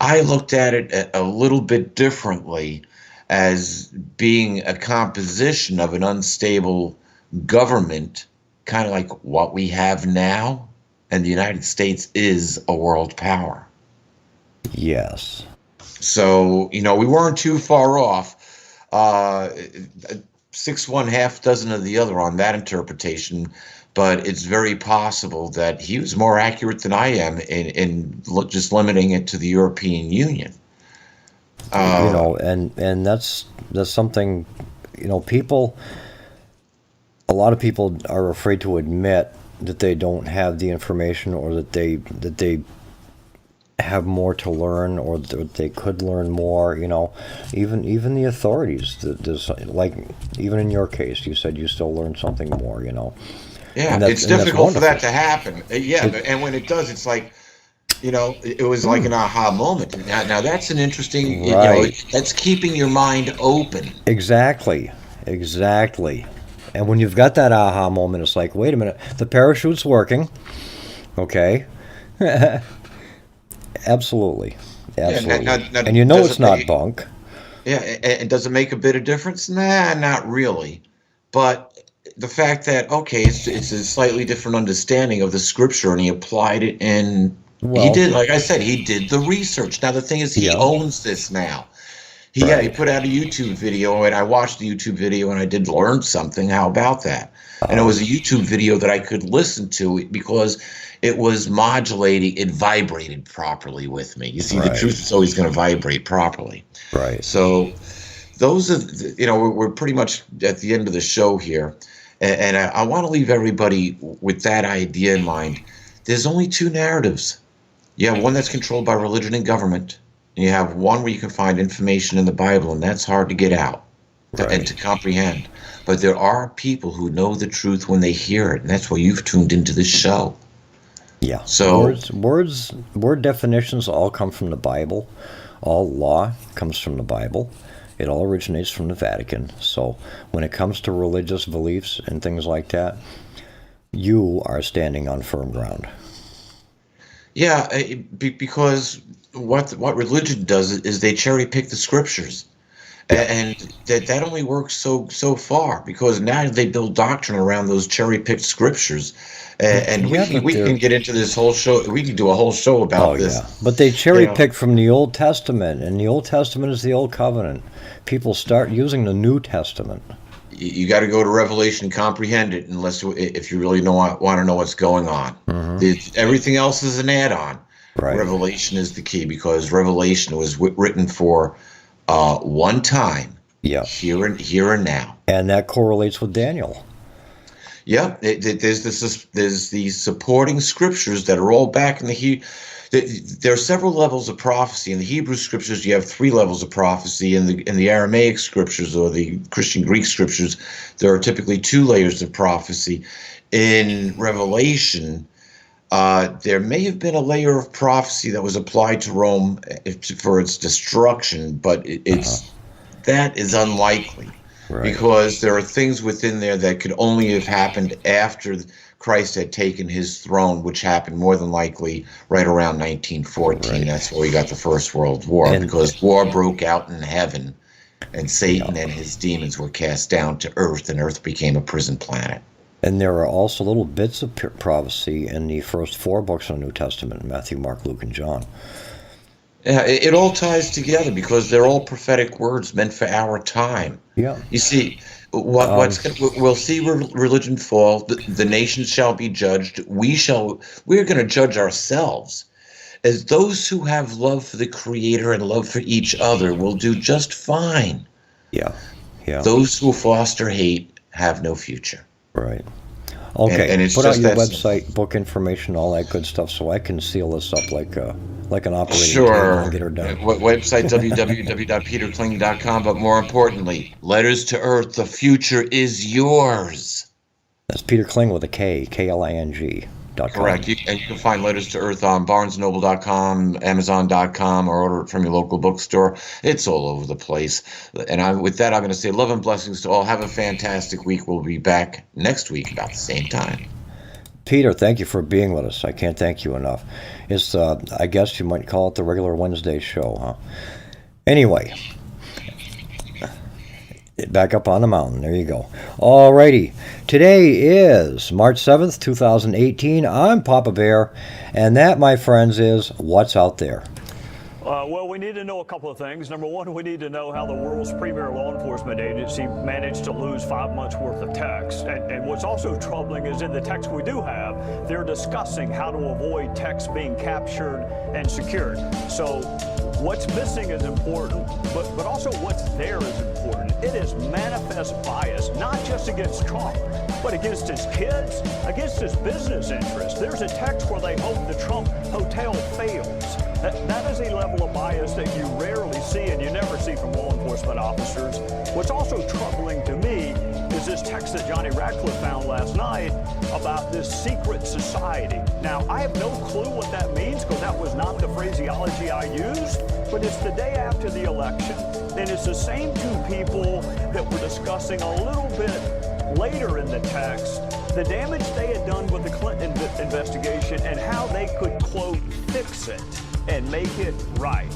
I looked at it a little bit differently, as being a composition of an unstable government, kind of like what we have now. And the United States is a world power. Yes. So, we weren't too far off. 6 1 half dozen of the other on that interpretation, but it's very possible that he was more accurate than I am in just limiting it to the European Union. And that's something, people, a lot of people are afraid to admit that they don't have the information, or that they have more to learn, or that they could learn more. Even the authorities. There's, like, even in your case, you said you still learned something more. Yeah, it's difficult for that to happen. And when it does, it's like, it was like an aha moment. Now that's an interesting, Right. That's keeping your mind open. Exactly. And when you've got that aha moment, it's like, wait a minute, the parachute's working. Okay. Absolutely. Now, And it's not bunk. Yeah, and does it make a bit of difference? Nah, not really. But the fact that, okay, it's a slightly different understanding of the scripture, and he applied it, and he did, like I said, he did the research. Now, the thing is, he owns this now. He put out a YouTube video, and I watched the YouTube video, and I did learn something. How about that? And it was a YouTube video that I could listen to because it was modulating. It vibrated properly with me. You see, the truth is always going to vibrate properly. Right. So those are, we're pretty much at the end of the show here. And I want to leave everybody with that idea in mind. There's only two narratives. You have one that's controlled by religion and government. And you have one where you can find information in the Bible, and that's hard to get out and to comprehend. But there are people who know the truth when they hear it, and that's why you've tuned into this show. Yeah. So word definitions all come from the Bible. All law comes from the Bible. It all originates from the Vatican. So when it comes to religious beliefs and things like that, you are standing on firm ground. Yeah, because what religion does is they cherry pick the scriptures, and that only works so far, because now they build doctrine around those cherry picked scriptures, and we can get into this whole show. We can do a whole show about this. Yeah. But they cherry pick from the Old Testament, and the Old Testament is the Old Covenant. People start using the New Testament. You got to go to Revelation and comprehend it, if you really want to know what's going on. Mm-hmm. Everything else is an add-on. Right. Revelation is the key, because Revelation was written for one time, here and now, and that correlates with Daniel. Yeah, there's these supporting scriptures that are all back in there are several levels of prophecy. In the Hebrew scriptures, you have 3 levels of prophecy. In the Aramaic scriptures, or the Christian Greek scriptures, there are typically 2 layers of prophecy. In Revelation, there may have been a layer of prophecy that was applied to Rome for its destruction, but that is unlikely, because there are things within there that could only have happened after Christ had taken his throne, which happened more than likely right around 1914. That's where we got the First World War, because war broke out in heaven, and Satan and his demons were cast down to earth, and earth became a prison planet. And there are also little bits of prophecy in the first 4 books of the New Testament: Matthew, Mark, Luke, and John. Yeah, it all ties together, because they're all prophetic words meant for our time. Yeah. You see, we'll see religion fall. The nations shall be judged. We're going to judge ourselves. As those who have love for the Creator and love for each other will do just fine. Yeah. Those who foster hate have no future. Right. Okay. And it's put just out your that website, book information, all that good stuff, so I can seal this up like an operating sure. table and get her done. Website www.peterkling.com. But more importantly, Letters to Earth. The future is yours. That's Peter Kling with a K, Kling.com. Correct. And you can find Letters to Earth on BarnesandNoble.com, Amazon.com, or order it from your local bookstore. It's all over the place. And with that, I'm going to say love and blessings to all. Have a fantastic week. We'll be back next week about the same time. Peter, thank you for being with us. I can't thank you enough. It's, I guess you might call it the regular Wednesday show, huh? Anyway, Back up on the mountain. There you go. Alrighty. Today is March 7th, 2018. I'm Papa Bear, and that, my friends, is What's Out There. Well, we need to know a couple of things. Number one, we need to know how the world's premier law enforcement agency managed to lose 5 months worth of text. And what's also troubling is in the text we do have, they're discussing how to avoid text being captured and secured. So what's missing is important, but also what's there is important. It is manifest bias, not just against Trump, but against his kids, against his business interests. There's a text where they hope the Trump hotel fails. That is a level of bias that you rarely see and you never see from law enforcement officers. What's also troubling to me is this text that Johnny Ratcliffe found last night about this secret society. Now, I have no clue what that means because that was not the phraseology I used, but it's the day after the election, and it's the same two people that were discussing a little bit later in the text the damage they had done with the Clinton investigation and how they could, quote, fix it and make it right.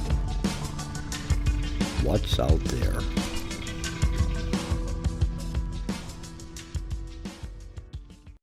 What's out there?